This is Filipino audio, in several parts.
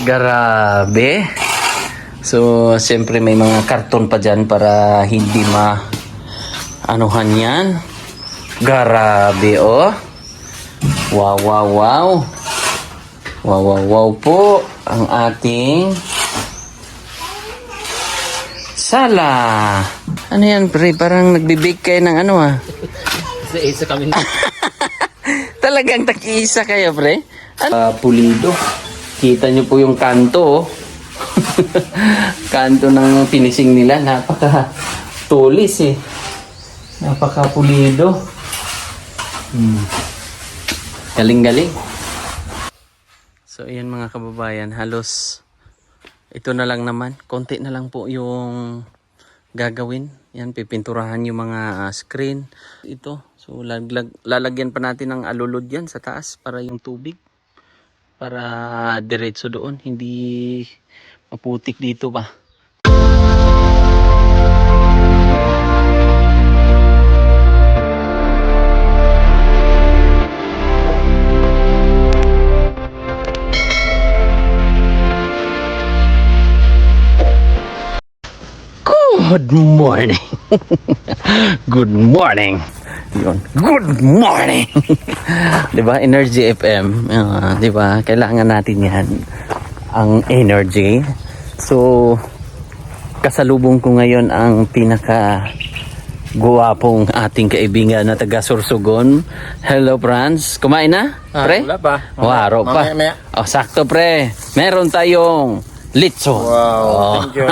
Grabe. So, siyempre may mga karton pa dyan para hindi anuhan yan. Grabe, oh. Wow, wow, wow. Wow, wow, wow po. Ang ating sala. Ano yan, pre? Parang nagbibake kayo ng ano, ah. Isa kami na. Talagang tag-iisa kayo, pre? Pulido. Kita nyo po yung kanto, oh. Kanto ng finishing nila. Napaka-tulis, eh. Napaka-pulido. Galing-galing. So, ayan mga kababayan. Halos ito na lang naman. Konti na lang po yung gagawin. Yan, pipinturahan yung mga screen. Ito. So, lalagyan pa natin ng alulod yan sa taas para yung tubig. Para diretso doon. Hindi maputik dito ba. Good morning. Good morning. Yun. Good morning. 'Di ba? Energy FM, 'di ba? Kailangan natin 'yan. Ang energy. So kasalubong ko ngayon ang pinaka guwapong ating kaibigan na taga Sorsogon. Hello, Franz. Kumain na? Pre? Wala pa. Waro pa. Mamaya. Oh, sakto, pre. Meron tayong litso. Wow, thank you.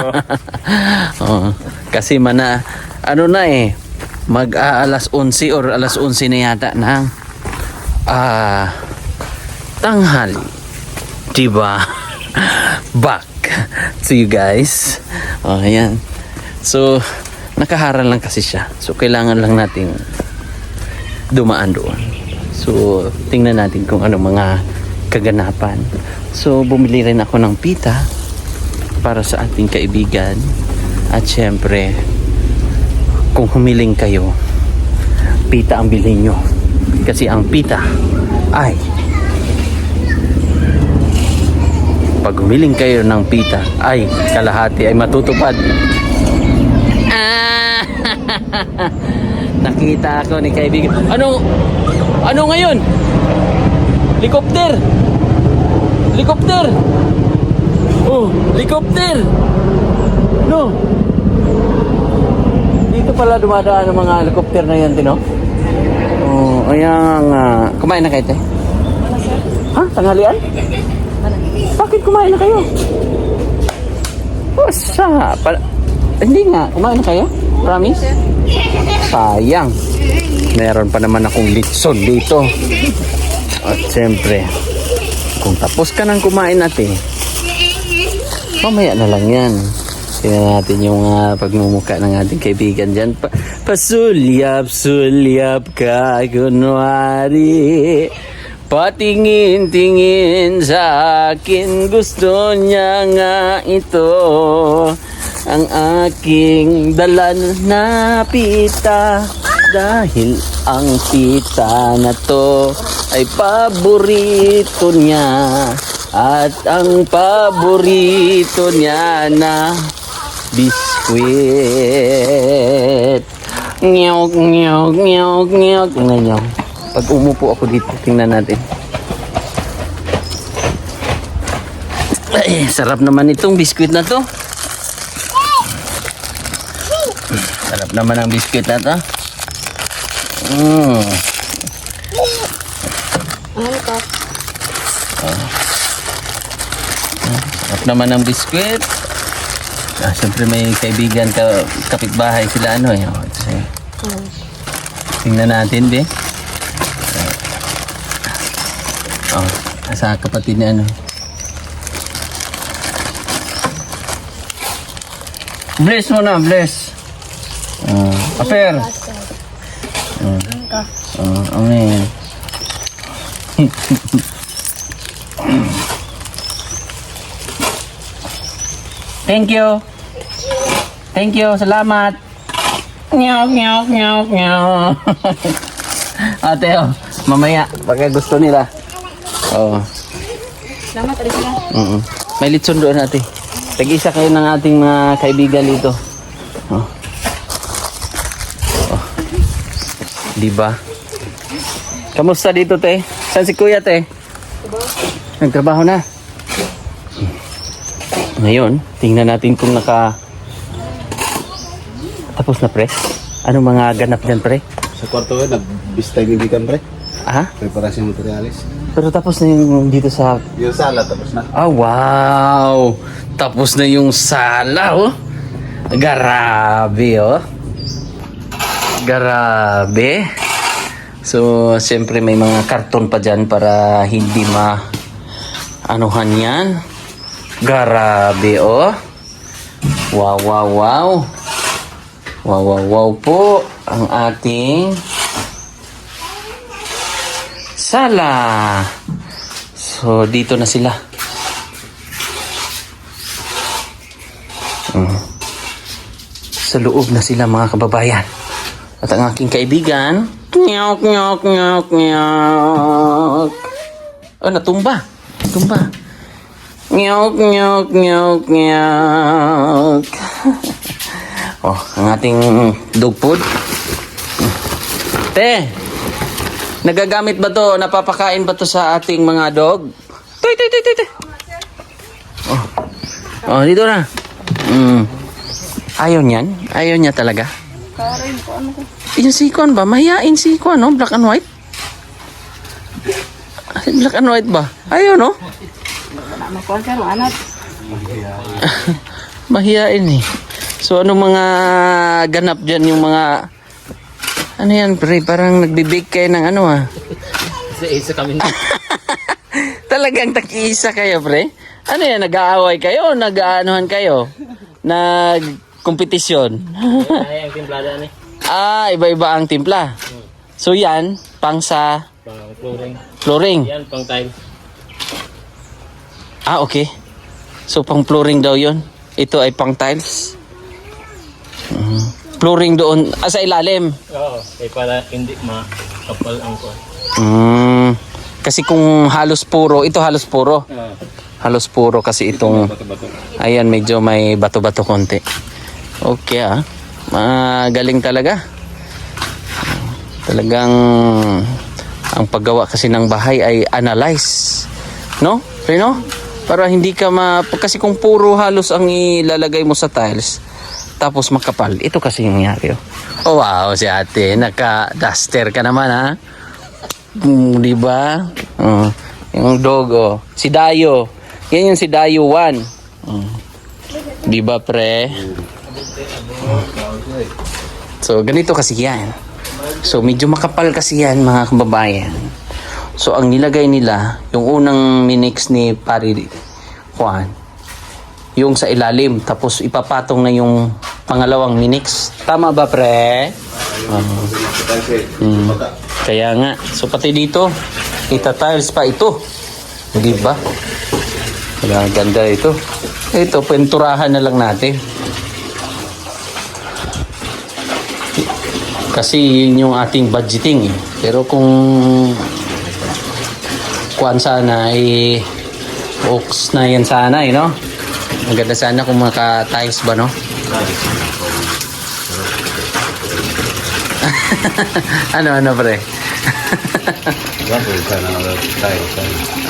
Oh, kasi ano na eh, alas 11 or alas 11 na yata ng tanghali. Diba? Back to you guys. Oh, ayan. So, nakaharang lang kasi siya. So, kailangan lang nating dumaan doon. So, tingnan natin kung ano mga kaganapan. So, bumili rin ako ng pita para sa ating kaibigan. At syempre, kung humiling kayo, pita ang bilhin nyo. Kasi ang pita ay, pag humiling kayo ng pita, ay kalahati ay matutupad. Nakita ako ni kaibigan. Ano ngayon? Helicopter! Helicopter! Oh, helicopter! No! Dito pala dumadaan ang mga helicopter na yan, Tino. Oh, ayan nga. Kumain na kayo, te? Ha? Tanghalian? Bakit kumain na kayo? Wasa? Hindi nga. Kumain na kayo? Promise? Sayang. Meron pa naman akong litson dito. At siyempre, kung tapos ka nang kumain natin, mamaya na lang yan. Tingnan natin yung pagmumukha ng ating kaibigan dyan. Pasulyap-sulyap ka kunwari, patingin-tingin sa akin. Gusto niya nga ito ang aking dala na pita. Dahil ang pita na to ay paborito niya. At ang paborito niya na biskwit. Nyog, nyog, nyog, nyog. Tingnan nyo. Pag umupo ako dito, tingnan natin. Ay, sarap naman itong biskwit na to. Sarap naman ang biskwit na to. Sarap naman ang biskwit. Siyempre may kaibigan kapitbahay sila ano eh. Tingnan natin, be. Sa kapatid ni ano. Bless mo na, bless. Aper. Amen. Thank you. Thank you. Salamat. Nyok, nyok, nyok, nyok. Ate, oh, mamaya, baka gusto nila. Oh. Salamat, Arisina. May litson doon natin. Tag-isa kayo ng ating mga kaibigan dito. Oh. Oh. Diba? Kamusta dito, te? Saan si kuya, te? Nagtrabaho na. Ngayon, tingnan natin kung tapos na, pre. Anong mga ganap dyan, pre? Sa kwarto nagbistay bibigan pre. Ah? Preparasyon materialis. Pero tapos na yung dito sa... Yung sala tapos na. Ah, wow! Tapos na yung sala, oh. Grabe, oh. Grabe. So, siyempre may mga karton pa dyan para hindi anuhan yan. Grabe, oh. Wow, wow, wow. Wow, wow, wow po ang ating sala. So, dito na sila. Sa loob na sila, mga kababayan. At ang aking kaibigan, nyok, nyok, nyok, nyok. Oh, natumba. Natumba. Nyok, nyok, nyok, nyok. Oh, ang ating dog food. Te, nagagamit ba to? Napapakain ba to sa ating mga dog? Toy. Oh, dito na. Ayaw niyan? Ayaw niya talaga? Karin ko ano ko. Yung sikon ba? Mahihain sikon, no? Black and white? Black and white ba? Ayaw, no? Wala na ko sir, anak. Mahihain eh. So, ano mga ganap dyan? Yung mga... Ano yan, pre? Parang nagbibake kayo ng ano, ah. Isa kami na. Talagang tag-iisa kayo, pre? Ano yan? Nag-aaway kayo o nag-aanuhan kayo? Nag-kompetisyon? Ay, ang timplada ni. Ah, iba-iba ang timpla. So, yan, pang sa Pang flooring. flooring. Yan, pang tile. Ah, okay. So, pang flooring daw yun. Ito ay pang tiles. Flooring doon, sa ilalim. Oo. Eh, para hindi makapal ang ko. Kasi kung halos puro, ito halos puro. Oo. Halos puro kasi itong, ayan, medyo may bato-bato konti. Okay, ah. Magaling talaga. Talagang, ang paggawa kasi ng bahay ay analyze. No? Rino? Para hindi ka kasi kung puro halos ang ilalagay mo sa tiles, tapos makapal. Ito kasi yung nangyari. Oh, wow, si ate. Naka-duster ka naman, ha? Di ba? Yung dog, oh. Si Dayo. Yan yung si Dayo 1. Di ba, pre? So, ganito kasi yan. So, medyo makapal kasi yan, mga kababayan. So, ang nilagay nila, yung unang minix ni Pari Juan, yung sa ilalim, tapos ipapatong na yung pangalawang minix. Tama ba, pre? Kaya nga. So, pati dito, ita-tiles pa ito. Di ba? Kaya ganda ito. Ito, penturahan na lang natin. Kasi yun yung ating budgeting eh. Pero kung kuwan sana ay oaks na yan sana eh, no? Ang ganda sana kung maka-tiles ba, no? ano pre?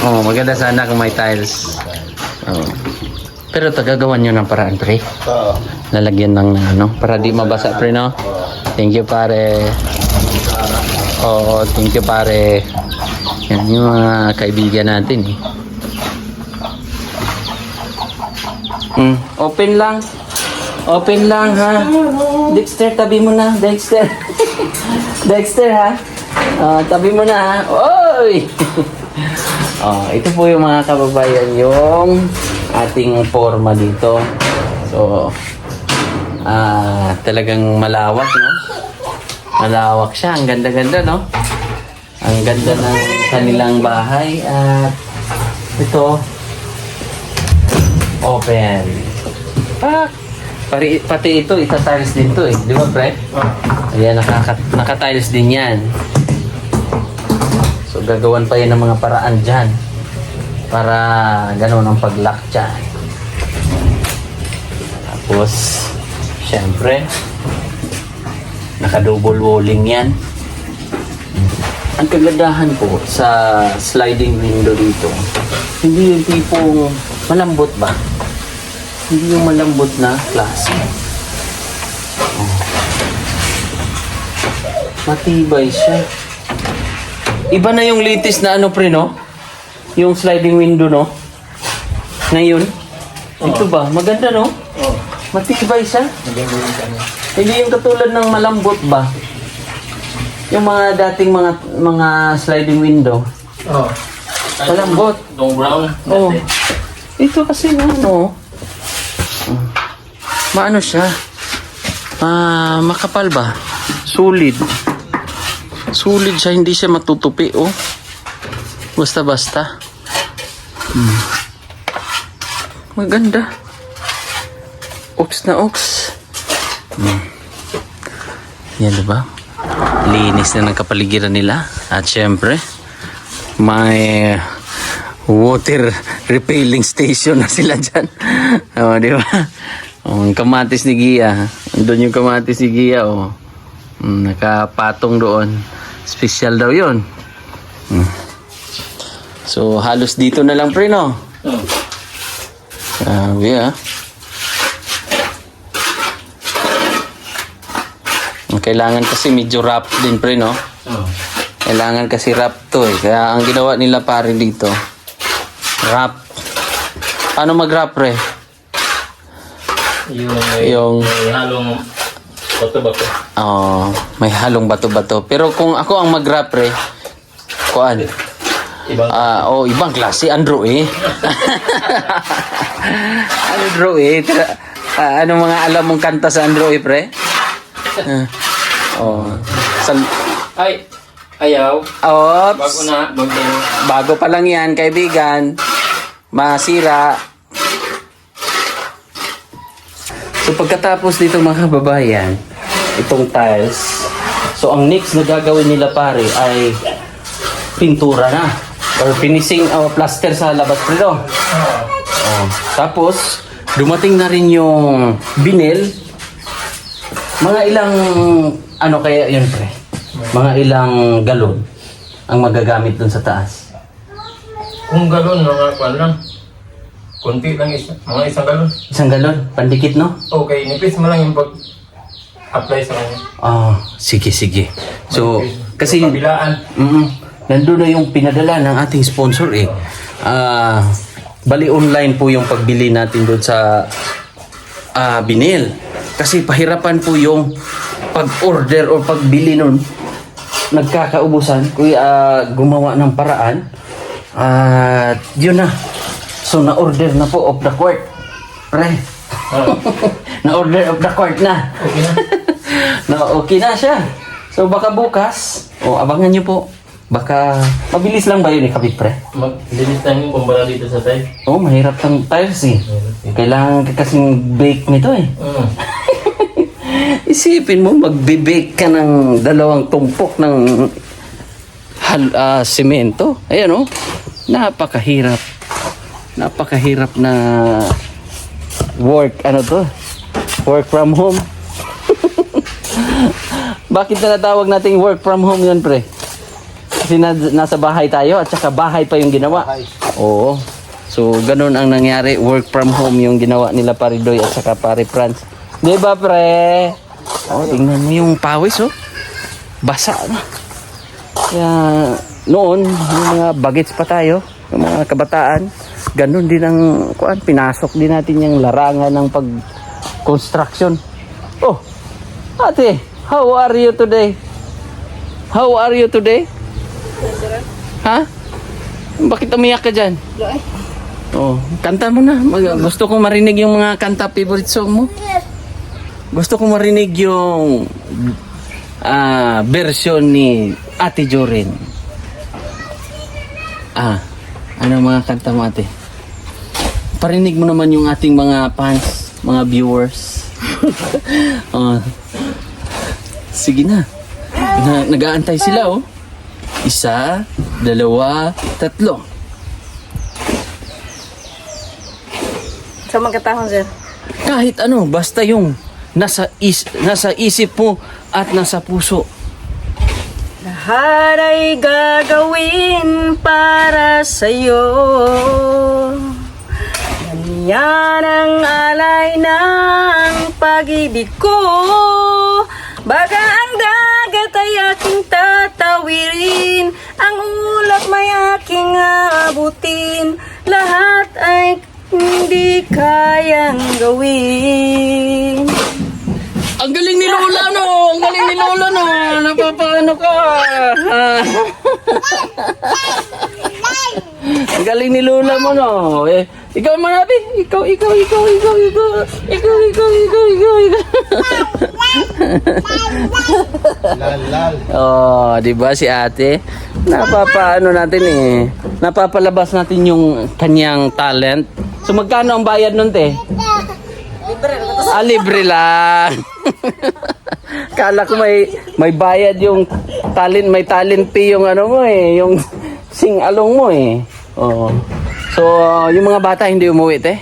Oh, maganda sana kung may tiles. Oh. Pero tagagawan nyo ng paraan, pre. Lalagyan ng ano, para di mabasa, pre, no? Thank you, pare. Oo, thank you, pare. Yan yung mga kaibigan natin, eh. Open lang. Open lang, ha? Dexter, tabi mo na. Dexter. Dexter, ha? Tabi mo na, ha? Oy! Ito po yung mga kababayan, yung ating forma dito. So, talagang malawak, no? Malawak siya. Ang ganda-ganda, no? Ang ganda ng kanilang bahay. At ito, open. Pati ito, ita-tiles din to, eh. Di ba, pre? Ayan, naka-tiles din yan. So, gagawan pa yan ng mga paraan dyan. Para gano'n ang pag-lock dyan. Tapos, syempre, naka-double walling yan. Ang kagandahan po sa sliding window dito, hindi yung tipong malambot ba? Hindi yung malambot na klase. Oh. Matibay siya. Iba na yung latest na ano pre, no? Yung sliding window, no? Ngayon. Ito ba? Maganda, no? Oh. Matibay siya. Maganda yung kanya. Hindi yung katulad ng malambot ba? Yung mga dating mga sliding window. Oh. Malambot. Itong brown. Oh. Ito kasi ano. Maano siya? Makapal ba? Solid. Solid siya, hindi siya matutupi, oh. Basta-basta. Maganda. Ox na ox. Yan, diba? Linis na ng kapaligiran nila. At syempre, may water repelling station na sila dyan. O, di ba? Ang kamatis ni Gia. Andun yung kamatis ni Gia, o. Nakapatong doon. Special daw yun. So, halos dito na lang, pre, no? Oh. Sabi, ah. Kailangan kasi medyo wrap din, pre, no? Oh. Kailangan kasi wrap to, eh. Kaya ang ginawa nila pare dito, wrap. Paano mag-wrap, pre? Yung- may halong bato-bato. May halong bato-bato. Pero kung ako ang mag-wrap, pre, kuan? Ibang Ibang klase. Andro, eh. Andro, eh. Ano mga alam mong kanta sa Andro, eh, pre? ayaw. Ops. Bago na, Bago pa lang yan, kaibigan. Masira. So pagkatapos dito mga kababayan, itong tiles, so ang next na gagawin nila pare ay pintura na. Or finishing plaster sa labas pero. Tapos, dumating na rin yung vinyl. Mga ilang, ano kaya yun pre? Mga ilang galon ang magagamit dun sa taas. Kung galon, mga kwan lang. Kunti lang mga isang galon. Isang galon, pandikit no? Okay, nipis mo lang yung pag-apply sa kanya. Sige. So, kasi Kabilaan. nandun na yung pinadala ng ating sponsor eh. Bali online po yung pagbili natin doon sa vinyl. Kasi pahirapan po yung pag-order o pagbili nun. Nagkakaubusan. Kuya gumawa ng paraan. At yun na. So na-order na po off the court. Pre. Na-order off the court na. Okay na. Okay na siya. So baka bukas, abangan nyo po. Baka, mabilis lang ba yun ikabit, pre? Mag-linis tayo yung kumpara dito sa tayo. Mahirap tang tiles eh. Kailangan ka kasing bake nito eh. Isipin mo, magbe-bake ka ng 2 tumpok ng semento. Ayan napakahirap. Napakahirap na work, work from home. Bakit na natawag nating work from home yun, pre? Kasi nasa bahay tayo at saka bahay pa yung ginawa. Oo. So, ganun ang nangyari. Work from home yung ginawa nila pare Doy at saka pare Franz. Di ba, pre? Tingnan mo yung pawis, basa na. Kaya, noon, yung mga bagets pa tayo, yung mga kabataan, ganun din ang, pinasok din natin yung larangan ng pag-construction. Oh, ate, how are you today? How are you today? Ha? Bakit umiyak ka dyan? Kanta mo na. Gusto kong marinig yung mga kanta favorite song mo. Gusto kong marinig yung version ni Ate Jorin. Ano mga kanta mo, ate? Parinig mo naman yung ating mga fans, mga viewers. Sige na. Nag-aantay sila, 1, 2, 3. Sa magkatahon, sir. Kahit ano, basta yung nasa isip mo at nasa puso. Lahat ay gagawin para sa'yo. Ganyan ang alay ng pag-ibig ko. Baga ang dagat ay aking tatawirin, ang ulap may aking aabutin. Lahat ay hindi kayang gawin. Ang galing ni Lola, no? Ang galing ni Lola, no? Napapaano ka? Ang galing ni Lola mo, no? Eh, ikaw man natin. Ikaw. Lal. Oh, di ba si ate? Napapaano natin eh. Napapalabas natin yung kanyang talent. So magkano ang bayad nun, te? Libre lang. Kala ko may bayad yung talent, may talent fee yung ano mo eh, yung sing-along mo eh. Oh. So, yung mga bata hindi umuwi, te?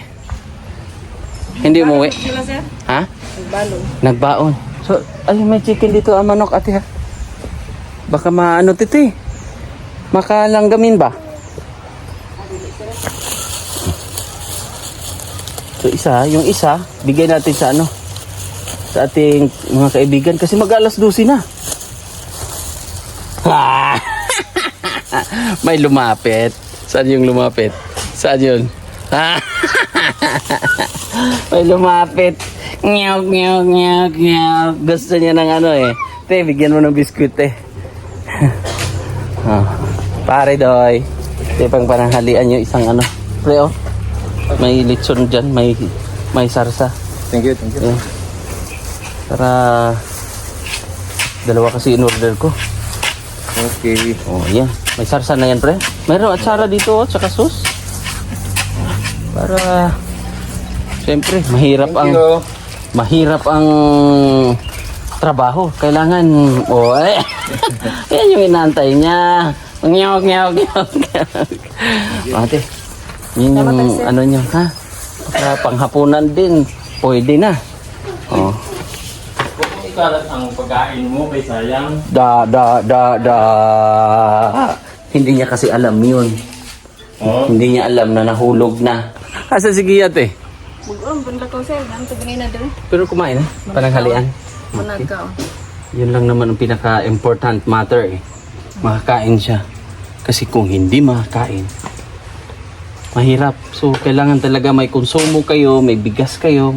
Hindi umuwi? Sila, sir? Ha? Nagbalong. Nagbaon. So, ay may chicken dito, manok ate ha. Baka maano tito eh. Makalanggamin ba? So yung isa, bigay natin sa ano? Sa ating mga kaibigan kasi mag-alas 12 na. May lumapit. Saan yung lumapit? Saan yun? May lumapit. Nyog. Gusto niya ng ano eh. Te, bigyan mo ng biskuit eh. Pare doy. Te, pang pananghalian yung isang ano. Pre oh. May litson dyan. May sarsa. Thank you. Yeah. Para dalawa kasi in-order ko. Okay. Oh, yan. May sarsa na yan, pre. Mayroon atsara dito, oh, tsaka sauce. Para siyempre, mahirap ang trabaho. Kailangan, yan yung inaantay niya. Nyog. Ate, yun yung ano niyo, ha? Para panghapunan din, pwede na. Oh. Ikalat ang pagkain mo kay sayang. Da. Hindi niya kasi alam yun. Oh. Hindi niya alam na nahulog na. Asa sige ate? Mag-uong, bunda ko, sir. Dami ito ganina doon. Pero kumain na, pananghalian. Manag ka, oh. Yun lang naman ang pinaka-important matter eh. Makakain siya. Kasi kung hindi makakain, mahirap. So, kailangan talaga may konsumo kayo, may bigas kayo,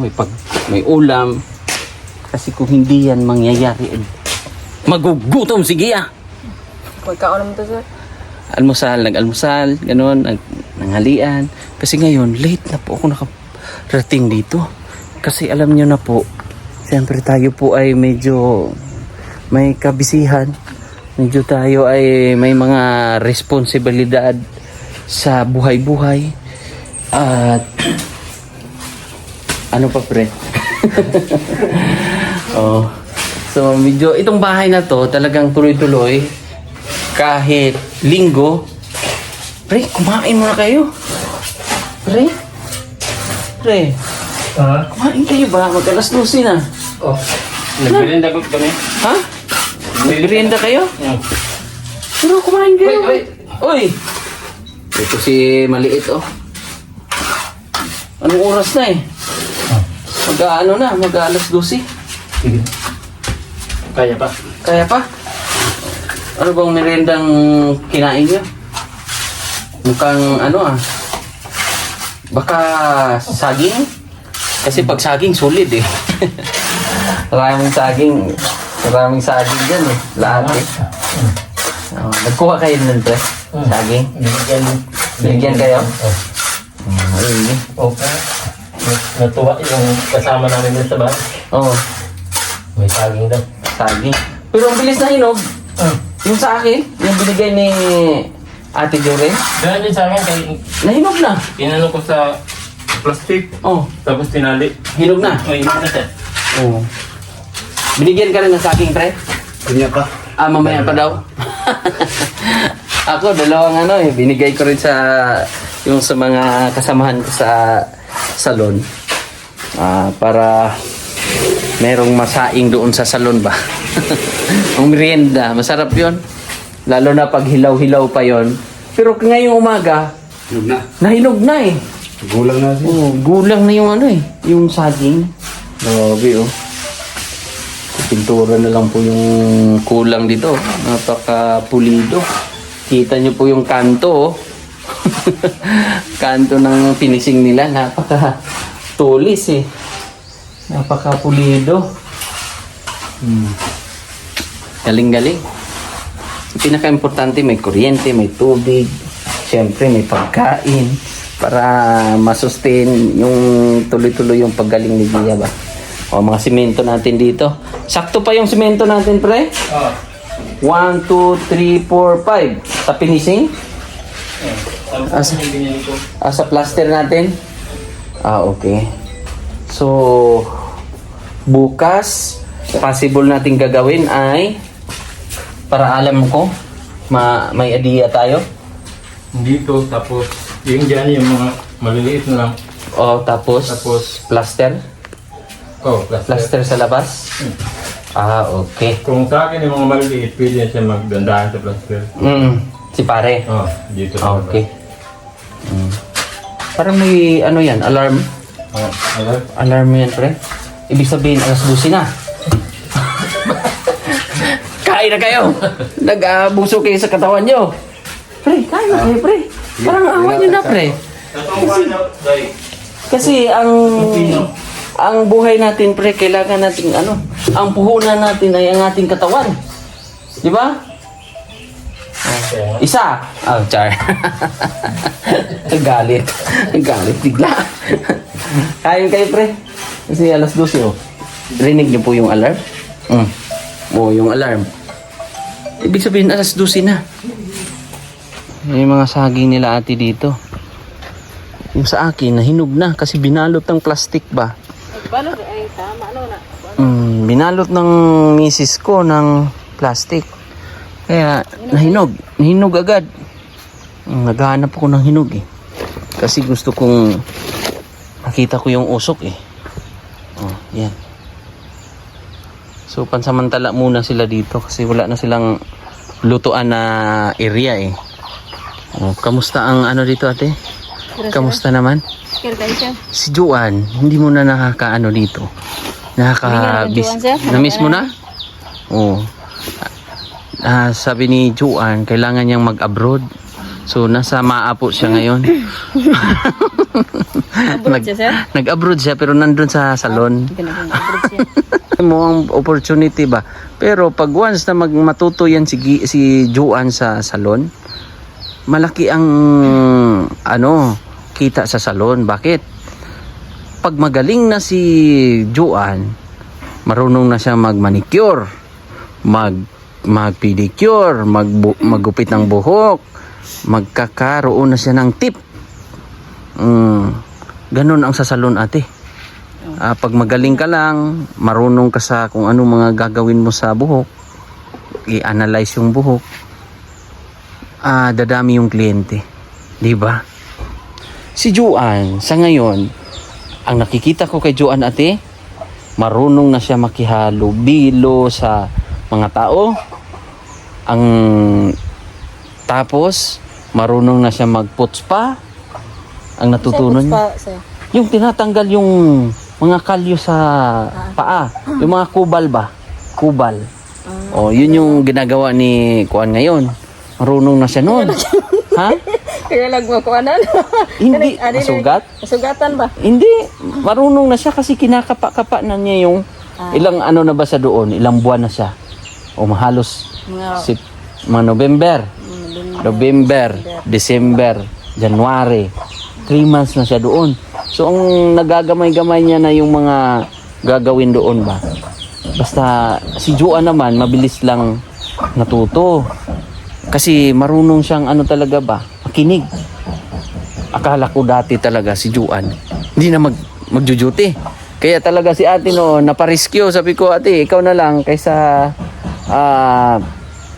may ulam. Kasi kung hindi yan mangyayari, magugutom, sige ah! Pagkaon naman to, sir. Nag-almusal, ganun, nanghalian. Kasi ngayon, late na po ako nakarating dito. Kasi alam nyo na po, siyempre tayo po ay medyo may kabisihan. Medyo tayo ay may mga responsibilidad sa buhay-buhay. At ano pa pre? Oh. So medyo itong bahay na to talagang tuloy-tuloy kahit linggo. Pre, kumain muna kayo. Pre? Kumain kayo ba? Mag-alas 12 na. Oh. Nagbirinda ko kami. Ha? Nagmerienda kayo? Yeah. Pero kumain kayo. Uy! Ito si maliit oh. Anong oras na eh? Mag-alas 12. Sige. Kaya pa. Kaya pa? Ano bang merendang kinain niyo? Mukhang baka saging? Kasi pag saging, solid eh. Maraming saging dyan eh. Lahat eh. Nagkuha kayo nun, pre? Saging? Binigyan kayo? Ayun. Okay. Natuwa yung kasama namin dun sa bahay. Oo. May saging daw. Saging. Pero ang bilis na hinog. Yung sa akin, yung binigay ni Ate Joren, Dahil din sa akin, kay nahinog na. inano ko sa plastic, Oh, tapos tinali. hinog na. May iba na siya. Oo. Binigyan ka rin ng saging, pre? Kanya pa. Mamaya pa daw. Ako, dalawang binigay ko rin sa mga kasamahan ko salon. Para merong masaing doon sa salon ba. Ang merienda, masarap yon. Lalo na pag hilaw-hilaw pa yon. Pero ngayong umaga, Yun na. nahinog na eh. Gulang na siya. Oh, gulang na yung ano eh, yung saging. Grabe oh. Pintura na lang po yung kulang dito. Napaka-pulido. Kita nyo po yung kanto oh. Kanto ng finishing nila. Napaka-tulis eh. Napaka-pulido. Galing-galing. Yung pinaka-importante, may kuryente, may tubig. Siyempre, may pagkain. Para masustain yung tuloy-tuloy yung paggaling ni Gia ba. O, mga simento natin dito. Sakto pa yung simento natin, pre? 1, 2, 3, 4, 5. Sa finishing? Sa plaster natin? Okay. So, bukas, possible natin gagawin ay, para alam ko, may idea tayo. Dito, tapos yung dyan yung mga maliliit na lang. Tapos plaster? Plaster sa labas? Okay. Kung sa akin yung mga maliliit, pwede siya magdandahan sa plaster. Si pare? Dito sa Okay. Parang may ano yan, alarm? Alarm yan, pre? Ibig sabihin, alas 12 na. Kain na kayo! Nag-abuso kayo sa katawan nyo. Pre, kain na kayo, pre. Parang awan nyo na, pre. Kasi ang buhay natin, pre, kailangan natin ang puhunan natin ay ang ating katawan. Di ba? Isa. Char. Galit. Galit bigla. Kain kayo, pre. Kasi alas 12, oh. Rinig niyo po yung alarm? Yung alarm. Ibig sabihin, alas 12 na. Yung mga saging nila ate dito. Yung sa akin, nahinog na kasi binalot ng plastic ba? Balot ay tama na. Binalot ng misis ko ng plastic. Kaya nahinog. Nahinog agad. Naghahanap ako ng hinog eh. Kasi gusto kong makita ko yung usok eh. Yan. So pansamantala muna sila dito kasi wala na silang lutuan na area eh. Kamusta ang ano dito ate? Kamusta naman? Kaya kayo siya. Si Juan, hindi mo na nakakaano dito. Na-miss mo na? Oo. Sabi ni Juan, kailangan niyang mag-abroad. So, nasa Maapo siya ngayon. Abroad siya, sir? Nag-abroad siya pero nandun sa salon. Abroad siya. Mo ang opportunity ba? Pero pag once na matuto yan si Juan sa salon, malaki ang kita sa salon. Bakit? Pag magaling na si Juan, marunong na siya mag-manicure, mag-pedicure, maggupit ng buhok, magkakaroon na siya ng tip. Ganun ang sa salon ate. Pag magaling ka lang, marunong ka sa kung ano mga gagawin mo sa buhok, i-analyze yung buhok, dadami yung kliyente. Di ba? Si Juan, sa ngayon, ang nakikita ko kay Juan ate, marunong na siya makihalubilo sa mga tao. Tapos, marunong na siya mag-putspa. Ang natutunan niya. Yung tinatanggal yung mga kalyo sa paa. Yung mga kubal ba? Kubal. Yun yung ginagawa ni Kuan ngayon. Marunong na siya noon. Ha? Kaya nagmakuanan. Hindi. Masugat? Masugatan ba? Hindi. Marunong na siya kasi kinakapa-kapa na niya yung ilang ano na ba sa doon? Ilang buwan na siya. Halos mga November, December, January. 3 months na siya doon. So, ang nagagamay-gamay niya na yung mga gagawin doon ba? Basta, si Juan naman, mabilis lang natuto. Kasi marunong siyang talaga ba? Makinig. Akala ko dati talaga si Juan, hindi na magjujuti. Kaya talaga si ate noon, napariskyo. Sabi ko, ate, ikaw na lang kaysa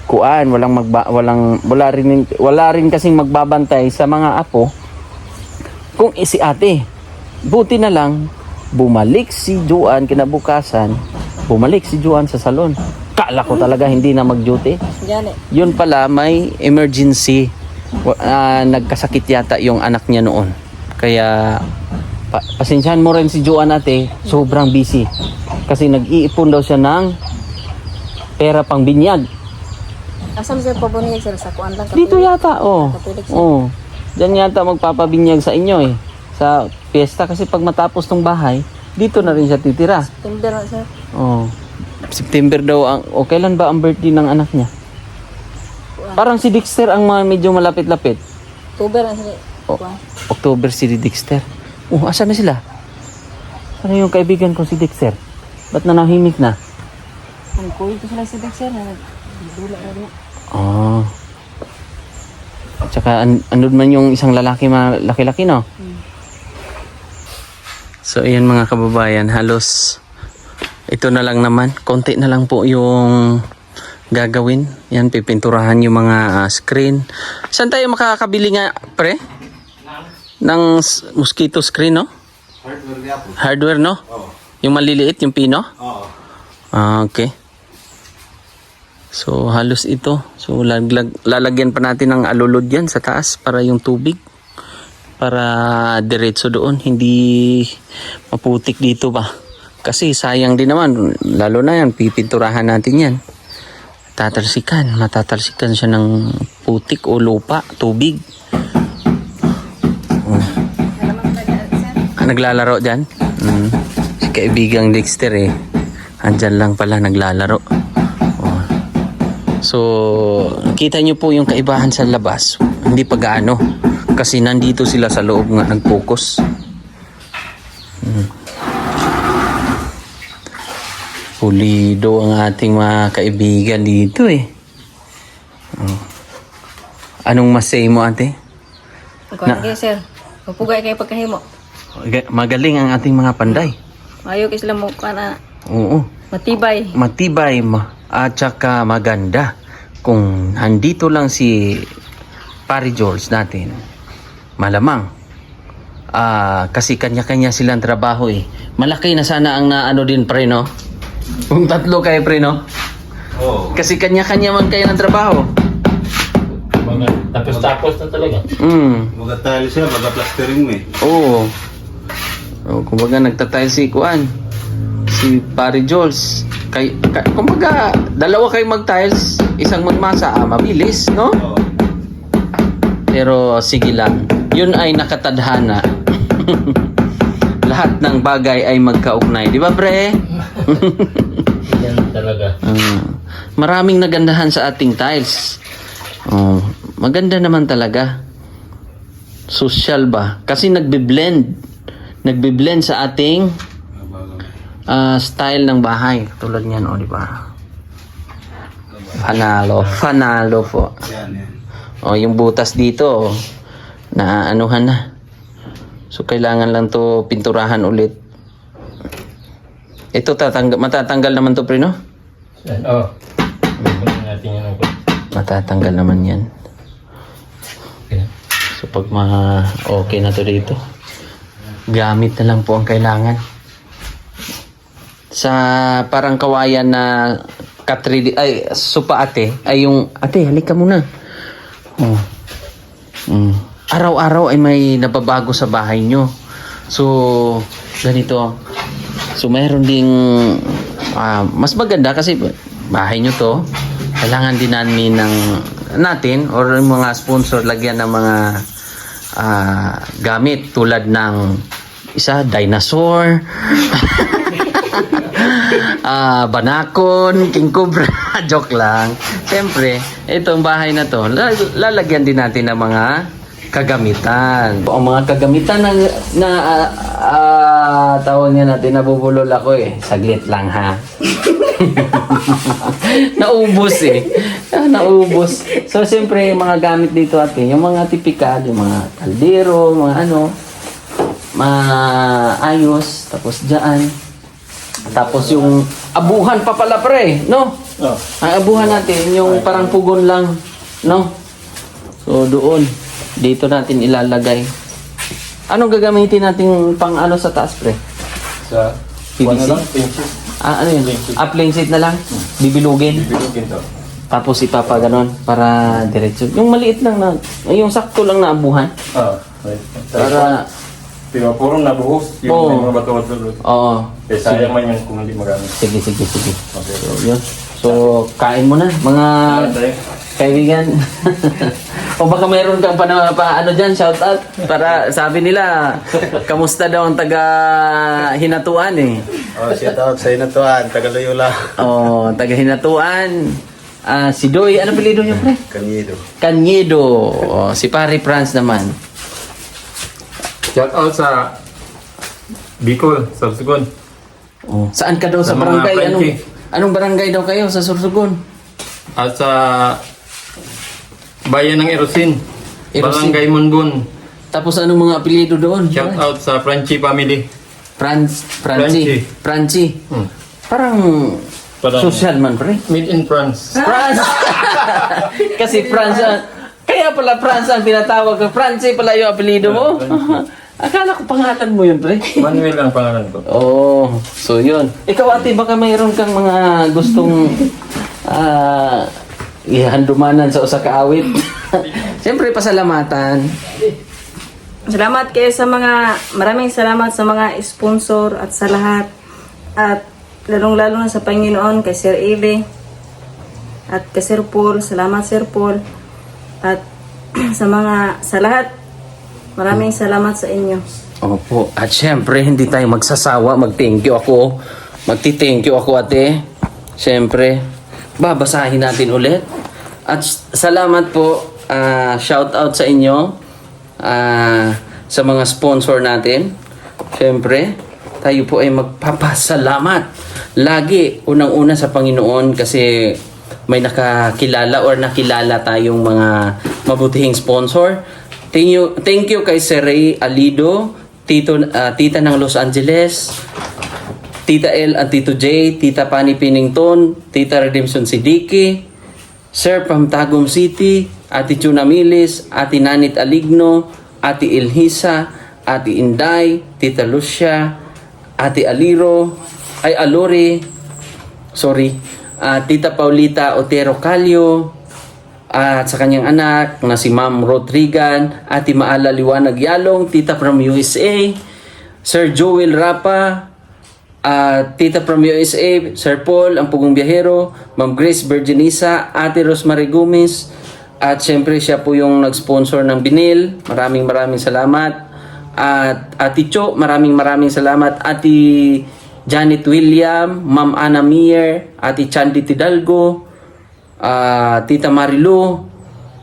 Kuan, wala rin kasing magbabantay sa mga apo kung si ate. buti na lang, bumalik si Juan kinabukasan, bumalik si Juan sa salon. Kala ko talaga hindi na mag-duty. Yan eh. Yun pala, may emergency. Nagkasakit yata yung anak niya noon. Kaya, pasensyahan mo rin si Juan ate, sobrang busy. Kasi nag-iipon daw siya ng pera pang binyag. Asam sir pabuniyag sir sa kuan lang. Dito yata, oh. Katulik siya. Oh. Diyan yata magpapabinyag sa inyo eh. Sa piyesta kasi pag matapos ng bahay, dito na rin siya titira. Timber na sir. Oh. September daw ang kailan ba ang birthday ng anak niya? Parang si Dexter ang medyo malapit-lapit. Tuber na sir. Oh, October si Dexter. Oh, asan na sila? Ano yung kaibigan ko si Dexter? Ba't nanahimik na? Ang kuwi ko sila si Dexter na nagdula na rin. Oh. Tsaka andun man yung isang lalaki malaki-laki, no? So, ayan mga kababayan, halos ito na lang naman. Konti na lang po yung gagawin. Yan, pipinturahan yung mga screen. Saan tayo makakabili nga, pre? Ng mosquito screen, no? Hardware niya po. Hardware, no? Oo. Yung maliliit, yung pino? Oo. Okay. So, halos ito. So, lalagyan pa natin ng alulod yan sa taas para yung tubig. Para diretso doon. Hindi maputik dito ba? Kasi sayang din naman. Lalo na yan, pipinturahan natin yan. Matatalsikan siya ng putik o lupa, tubig. Naglalaro dyan? Si kaibigang Dexter eh. Andyan lang pala naglalaro. Oh. So, kita nyo po yung kaibahan sa labas. Hindi pa gaano. Kasi nandito sila sa loob nga nag-focus. Pulido ang ating mga kaibigan dito eh. Oh. Anong masay mo ate? Kuan kay sir. Pupugay kay pagkahimo. Magaling ang ating mga panday. Mayo kay sila mo kana Oo. matibay. Matibay at saka maganda. Kung andito lang si Pari George natin, malamang. Kasi kanya-kanya silang trabaho eh. Malaki na sana ang naano din pre, no? Kung tatlo kayo pre, no? Oo. Kasi kanya-kanya man kayo ng trabaho. Mga tapos-tapos na talaga. Maga-tile siya, maga-plastering mo eh. Oo. Kumbaga nagtatile si Kuan. Si Pari Jules. Kumbaga, dalawa kayo mag-tiles, isang magmasa, mabilis, no? Oo. Pero sige lang, yun ay nakatadhana. Lahat ng bagay ay magkaugnay, di ba pre? Yan talaga. Maraming nagandahan sa ating tiles. Maganda naman talaga. Social ba? Kasi nagbe-blend sa ating style ng bahay. Tulad niyan, di ba? Panalo po. Yan. Yung butas dito, na anuhan na. So, kailangan lang to pinturahan ulit. Ito, matatanggal naman to, pre, no? Yan, oo. Kunin natin yan ako. Matatanggal naman yan. Okay. So, pag okay na to dito, gamit na lang po ang kailangan. Sa parang kawayan na supa ate, ay yung, ate, halika muna. Araw-araw ay may nababago sa bahay nyo. So, ganito. So, mayroon ding mas maganda kasi bahay nyo to. Kailangan din natin or yung mga sponsor lagyan ng mga gamit tulad ng isa, dinosaur. Banakon, king cobra. Joke lang. Siyempre, itong bahay na to, lalagyan din natin ng mga kagamitan. Ang mga kagamitan na tawag niya natin, nabubulol ako eh. Saglit lang ha. Naubos eh. Naubos. So, siyempre, yung mga gamit dito atin, yung mga tipikal, yung mga kaldero, mga maayos, tapos dyan. Tapos yung abuhan pa pala pre, no? Oh. Ang abuhan natin, yung parang pugon lang, no? So doon, dito natin ilalagay. Anong gagamitin natin pang ano sa taas, pre? Sa PVC? Ano lang, pinches. Ano yun? Plain sheet na lang? Bibilugin? Bibilugin to. Tapos ipapaganon para diretso. Yung maliit lang na, yung sakto lang na abuhan. Right. Para, Diba, puro nabuhos yung Oo. may mga bato-bato. oo. Kaya sayang man yun kung hindi magamit. Sige. Okay. So, yun. So, kain mo na, mga kaibigan. O baka mayroon kang ano dyan, shout out. Para sabi nila, kamusta daw ang taga Hinatuan eh. Oh, shout out sa Inatuan, Tagaloyola. Oh, taga Hinatuan. Si Doy, ano pilido niyo, pre? Kanyido. Canyedo. Oh, si Pare Franz naman. Shout out sa Bicol, Sorsogon. Oh, saan ka daw sa Sa mga barangay? Frankie. Anong barangay daw kayo sa Sorsogon? At sa bayan ng Erosin. Erosin. Barangay Monbon. Tapos anong mga apelyido doon? Shout out sa Franchi family. Franci. Hmm. Parang social man, pre. Made in France. France! Kasi France, kaya pala France ang tinatawag ko. Franci pala yung apelyido mo. Akala ko pangalan mo yun, pre. Manuel ang pangalan ko. Oh, so yun. Ikaw, ate, baka mayroon kang mga gustong ihandumanan sa usa ka awit. Siyempre, pasalamatan. Salamat kayo sa maraming salamat sa mga sponsor at sa lahat. At lalong-lalo na sa Panginoon, kay Sir Eve at kay Sir Paul. Salamat, Sir Paul. At sa lahat, maraming salamat sa inyo. Opo. At syempre, hindi tayo magsasawa. Mag-thank you ako. Magti-thank you ako, ate. Syempre, babasahin natin ulit. At salamat po. Shout out sa inyo. Sa mga sponsor natin. Syempre, tayo po ay magpapasalamat. Lagi, unang-una sa Panginoon kasi may nakakilala or nakilala tayong mga mabutihing sponsor. Thank you kay Sir Ray Alido, Tita ng Los Angeles, Tita L at Tito J, Tita Pani Pinnington, Tita Redemption Sidiki, Sir from Tagum City, Ate Chuna Milis, Ate Nanit Aligno, Ate Ilhisa, Ate Inday, Tita Lucia, Ate Alori, Tita Paulita Otero Calio, at sa kanyang anak na si Ma'am Rodrigan, Ate Maala Liwanag Yalong, Tita from USA, Sir Joel Rapa, Tita from USA, Sir Paul, ang Pugong Biyahero, Ma'am Grace Virginisa, Ate Rosemary Gomez, at syempre siya po yung nag-sponsor ng Binil. Maraming salamat. At Ate Cho, maraming salamat. Ate Janet William, Ma'am Anna Mier, Ate Chandy Tidalgo, Tita Marilu,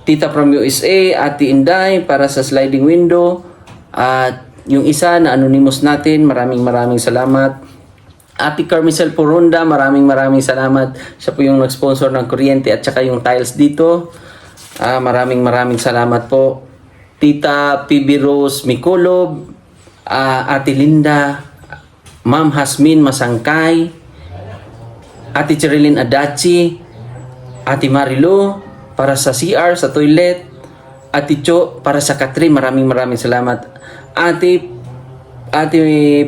Tita from USA, Ate Inday para sa sliding window, at yung isa na anonymous natin, maraming salamat. Ate Carmicel Porunda, maraming salamat. Siya po yung nag-sponsor ng kuryente at saka yung tiles dito. Maraming salamat po. Tita PB Rose Miculob, Ate Linda, Ma'am Hasmin Masangkay, Ate Cherilyn Adachi, Ate Marilu para sa CR, sa toilet, Ate Cho para sa Katri, maraming salamat. Ate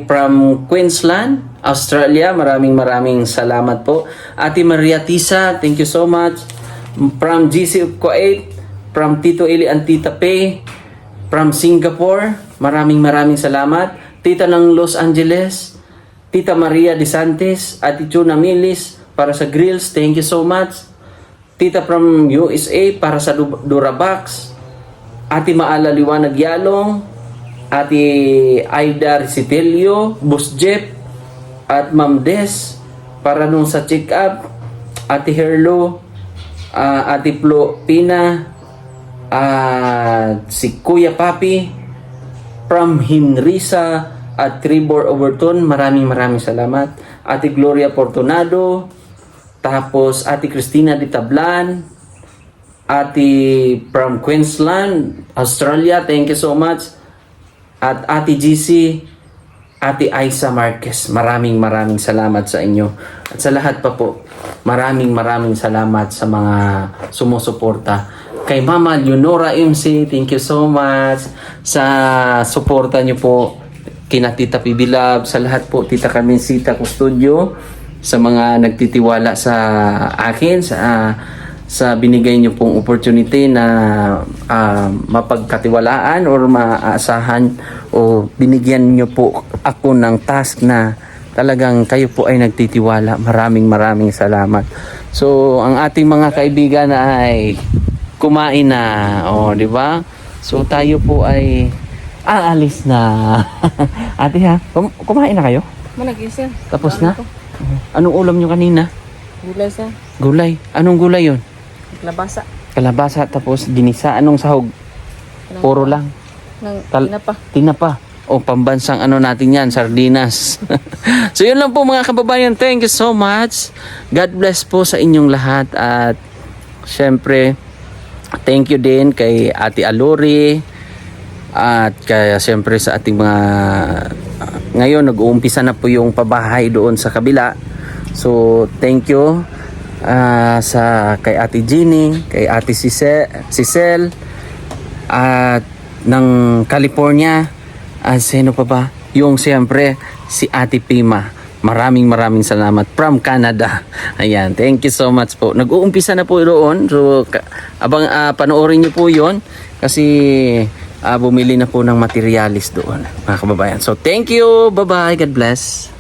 from Queensland, Australia, maraming salamat po. Ate Maria Tisa, thank you so much. From GC of Kuwait, from Tito Eli and Tita Pei, from Singapore, maraming salamat. Tita ng Los Angeles, Tita Maria De Santis, Ate Chuna Milis para sa grills, thank you so much. Tita from USA para sa Durabox, Ate Maala Liwanag Yalong, Ate Aida Recitelio, Boss Jeff, at Ma'am Des para nung sa check-up, Ate Herlo, Ate Flo Pina, si Kuya Papi from Hinrisa at Tribor Overton, maraming salamat. Ate Gloria Fortunado, tapos Ate Christina de Tablan, Ate from Queensland, Australia, thank you so much. At Ate GC, Ate Aisa Marquez, maraming salamat sa inyo. At sa lahat pa po, maraming salamat sa mga sumusuporta. kay Mama Leonora MC, thank you so much sa suporta niyo po kina Tita PB Love, sa lahat po, Tita Carmencita Custodio, sa mga nagtitiwala sa akin, sa binigay niyo pong opportunity na mapagkatiwalaan or maaasahan o binigyan niyo po ako ng task na talagang kayo po ay nagtitiwala. Maraming salamat. So, ang ating mga kaibigan ay kumain na. O, di ba? So, tayo po ay aalis na. Ate ha, kumain na kayo? Manag-isir. Tapos na? Anong ulam nyo kanina? Gulay sa Gulay. Anong gulay yon? labasa. Kalabasa tapos ginisa. Anong sahog? Puro lang. Nang Tal- Tinapa. O pambansang ano natin yan, sardinas. So yun lang po mga kababayan. Thank you so much. God bless po sa inyong lahat. At syempre, thank you din kay Ate Alori. At kaya syempre sa ating mga ngayon nag-uumpisa na po yung pabahay doon sa kabila. So thank you sa kay Ate Jeannie, kay Ate Cicel at ng California. Sino pa ba? Yung siyempre si Ate Pima. Maraming salamat from Canada. Ayan, thank you so much po. Nag-uumpisa na po doon. So abang panoorin niyo po 'yon kasi bumili na po ng materialis doon, mga kababayan. So thank you. Bye-bye. God bless.